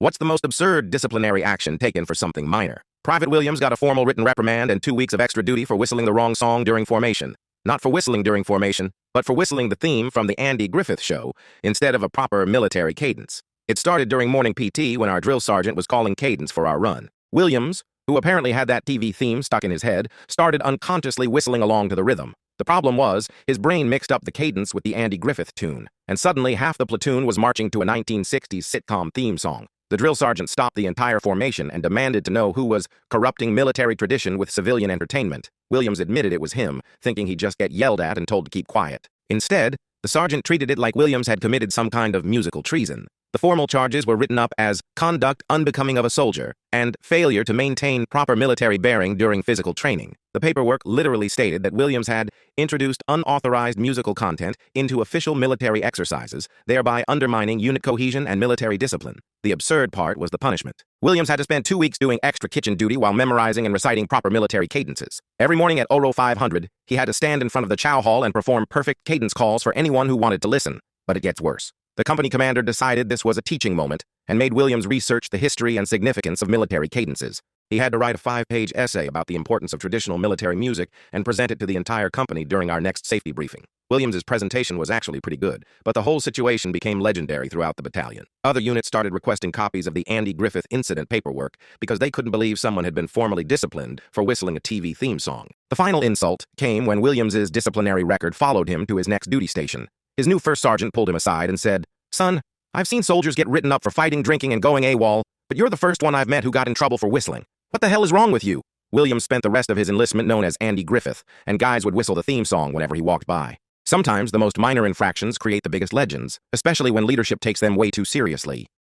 What's the most absurd disciplinary action taken for something minor? Private Williams got a formal written reprimand and 2 weeks of extra duty for whistling the wrong song during formation. Not for whistling during formation, but for whistling the theme from the Andy Griffith Show instead of a proper military cadence. It started during morning PT when our drill sergeant was calling cadence for our run. Williams, who apparently had that TV theme stuck in his head, started unconsciously whistling along to the rhythm. The problem was, his brain mixed up the cadence with the Andy Griffith tune, and suddenly half the platoon was marching to a 1960s sitcom theme song. The drill sergeant stopped the entire formation and demanded to know who was corrupting military tradition with civilian entertainment. Williams admitted it was him, thinking he'd just get yelled at and told to keep quiet. Instead, the sergeant treated it like Williams had committed some kind of musical treason. The formal charges were written up as conduct unbecoming of a soldier and failure to maintain proper military bearing during physical training. The paperwork literally stated that Williams had introduced unauthorized musical content into official military exercises, thereby undermining unit cohesion and military discipline. The absurd part was the punishment. Williams had to spend 2 weeks doing extra kitchen duty while memorizing and reciting proper military cadences. Every morning at Oro 500, he had to stand in front of the chow hall and perform perfect cadence calls for anyone who wanted to listen. But it gets worse. The company commander decided this was a teaching moment and made Williams research the history and significance of military cadences. He had to write a 5-page essay about the importance of traditional military music and present it to the entire company during our next safety briefing. Williams's presentation was actually pretty good, but the whole situation became legendary throughout the battalion. Other units started requesting copies of the Andy Griffith incident paperwork because they couldn't believe someone had been formally disciplined for whistling a TV theme song. The final insult came when Williams's disciplinary record followed him to his next duty station. His new first sergeant pulled him aside and said, "Son, I've seen soldiers get written up for fighting, drinking, and going AWOL, but you're the first one I've met who got in trouble for whistling. What the hell is wrong with you?" Williams spent the rest of his enlistment known as Andy Griffith, and guys would whistle the theme song whenever he walked by. Sometimes the most minor infractions create the biggest legends, especially when leadership takes them way too seriously.